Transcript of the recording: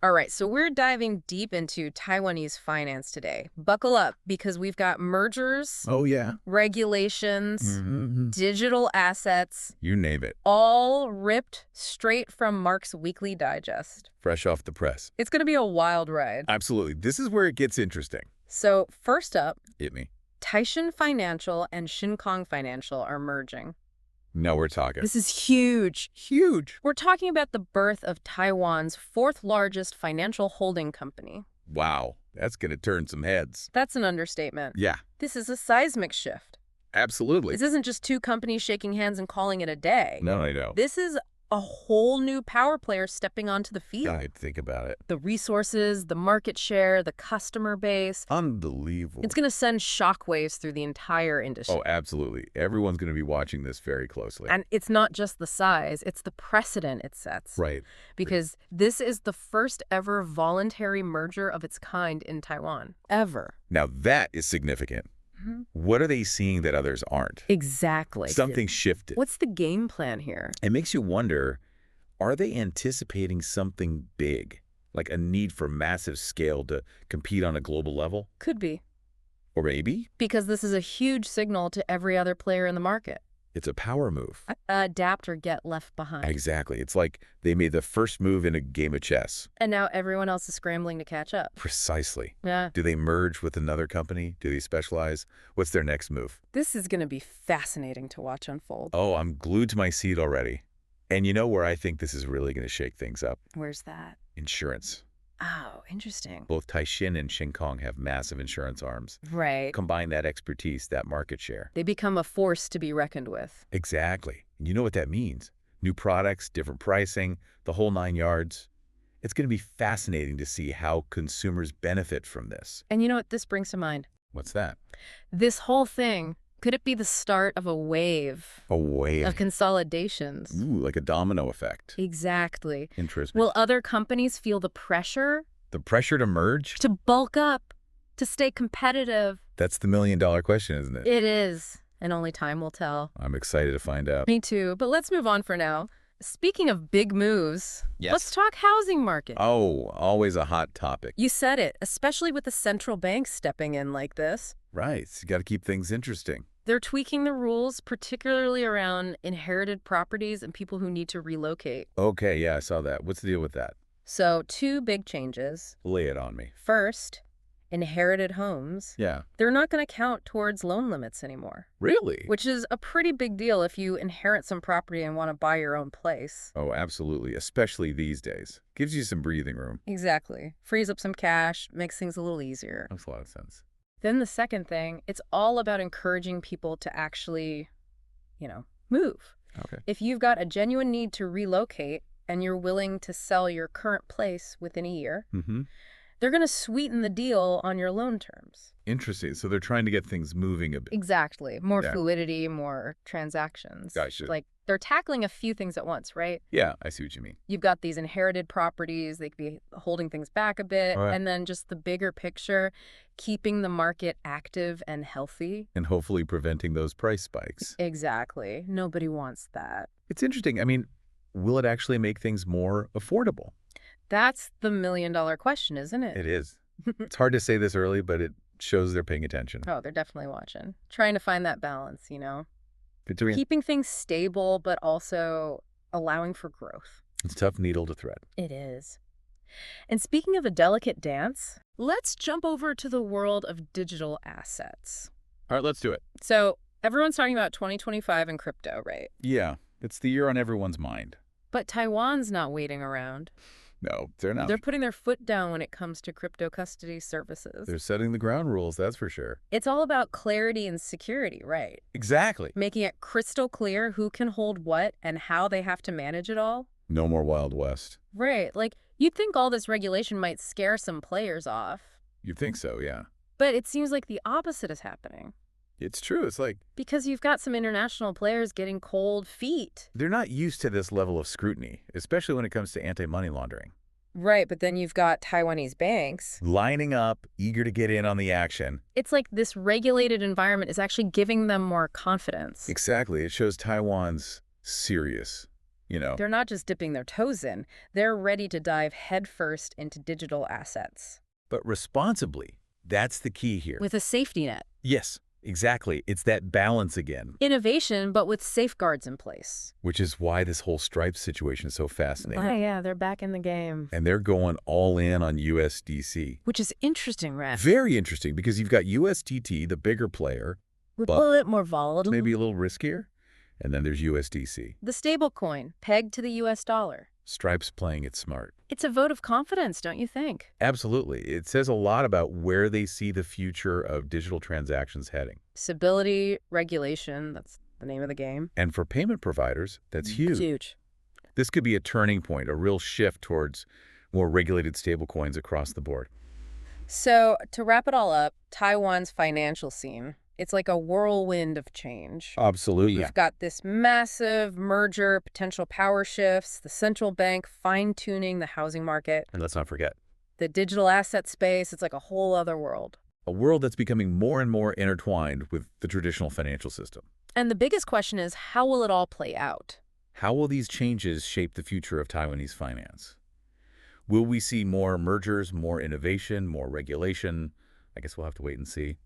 All right, so we're diving deep into Taiwanese finance today. Buckle up, because we've got mergers, Oh, yeah. regulations, digital assets, You name it. all ripped straight from Mark's Weekly Digest. Fresh off the press. It's going to be a wild ride. Absolutely. This is where it gets interesting. So first up, Hit me. Taishin Financial and Shinkong Financial are merging. Now we're talking. This is huge. Huge. We're talking about the birth of Taiwan's fourth largest financial holding company. Wow. That's going to turn some heads. That's an understatement. Yeah, This is a seismic shift. absolutely. This isn't just two companies shaking hands and calling it a day. No, I know. This is a whole new power player stepping onto the field. I think about it. The resources, the market share, the customer base. Unbelievable. It's going to send shockwaves through the entire industry. Oh, absolutely. Everyone's going to be watching this very closely. And it's not just the size, it's the precedent it sets. Right. Because this is the first ever voluntary merger of its kind in Taiwan. Ever. Now that is significant. What are they seeing that others aren't? Exactly. Something shifted. What's the game plan here? It makes you wonder, are they anticipating something big, like a need for massive scale to compete on a global level? Could be. Or maybe Because this is a huge signal to every other player in the market. it's a power move. Adapt or get left behind. Exactly. It's like they made the first move in a game of chess. And now everyone else is scrambling to catch up. Precisely. Yeah. Do they merge with another company? Do they specialize? What's their next move? This is going to be fascinating to watch unfold. Oh, I'm glued to my seat already. And you know where I think this is really going to shake things up? Where's that? Insurance. Oh, interesting. Both Taishin and Shinkong have massive insurance arms. Right. Combine that expertise, that market share. They become a force to be reckoned with. Exactly. And you know what that means? New products, different pricing, the whole 9 yards. It's going to be fascinating to see how consumers benefit from this. And you know what this brings to mind? What's that? This whole thing, could it be the start of a wave A wave. of consolidations? Ooh, like a domino effect. Exactly. Interesting. Will other companies feel the pressure The pressure to merge? to bulk up, to stay competitive? That's the million-dollar question, isn't it? It is. And only time will tell. I'm excited to find out. Me too. But let's move on for now. Speaking of big moves, Yes. let's talk housing market. Oh, always a hot topic. You said it, especially with the central bank stepping in like this. Right. You got to keep things interesting. They're tweaking the rules, particularly around inherited properties and people who need to relocate. Okay, yeah, I saw that. What's the deal with that? So, two big changes. Lay it on me. First, inherited homes. Yeah. They're not going to count towards loan limits anymore, Really? which is a pretty big deal if you inherit some property and want to buy your own place. Oh, absolutely. Especially these days. Gives you some breathing room. Exactly. Frees up some cash, makes things a little easier. Makes a lot of sense. Then the second thing, it's all about encouraging people to actually, move. Okay. If you've got a genuine need to relocate and you're willing to sell your current place within a year, Mm-hmm. they're going to sweeten the deal on your loan terms. Interesting. So they're trying to get things moving a bit. Exactly. More Yeah. fluidity, more transactions. Gotcha. Like, they're tackling a few things at once, right? Yeah, I see what you mean. You've got these inherited properties, they could be holding things back a bit, All right. and then just the bigger picture, keeping the market active and healthy. And hopefully preventing those price spikes. Exactly. Nobody wants that. It's interesting. I mean, will it actually make things more affordable? That's the million-dollar question, isn't it? It is. It's hard to say this early, but it shows they're paying attention. Oh, they're definitely watching. Trying to find that balance, Between Keeping things stable, but also allowing for growth. It's a tough needle to thread. It is. And speaking of a delicate dance, let's jump over to the world of digital assets. All right, let's do it. So everyone's talking about 2025 and crypto, right? Yeah, it's the year on everyone's mind. But Taiwan's not waiting around. No, they're not. They're putting their foot down when it comes to crypto custody services. They're setting the ground rules, that's for sure. It's all about clarity and security, right? Exactly. Making it crystal clear who can hold what and how they have to manage it all. No more Wild West. Right. Like, you'd think all this regulation might scare some players off. You think so, yeah. But it seems like the opposite is happening. It's true. It's like Because you've got some international players getting cold feet. they're not used to this level of scrutiny, especially when it comes to anti-money laundering. Right, but then you've got Taiwanese banks. Lining up, eager to get in on the action. It's like this regulated environment is actually giving them more confidence. Exactly. It shows Taiwan's serious. They're not just dipping their toes in. They're ready to dive headfirst into digital assets. But responsibly, that's the key here. With a safety net. Yes, exactly. It's that balance again. Innovation, but with safeguards in place. Which is why this whole Stripe situation is so fascinating. Oh, yeah, they're back in the game. And they're going all in on USDC. Which is interesting, Ren. Very interesting, because you've got USDT, the bigger player. A little more volatile. Maybe a little riskier. And then there's USDC. The stablecoin, pegged to the US dollar. Stripe's playing it smart. It's a vote of confidence, don't you think? Absolutely. It says a lot about where they see the future of digital transactions heading. Stability, regulation, that's the name of the game. And for payment providers, that's huge. Huge. This could be a turning point, a real shift towards more regulated stablecoins across the board. So, to wrap it all up, Taiwan's financial scene, it's like a whirlwind of change. Absolutely. We've got this massive merger, potential power shifts, the central bank fine-tuning the housing market. And let's not forget, The digital asset space, it's like a whole other world. a world that's becoming more and more intertwined with the traditional financial system. And the biggest question is, how will it all play out? How will these changes shape the future of Taiwanese finance? Will we see more mergers, more innovation, more regulation? I guess we'll have to wait and see.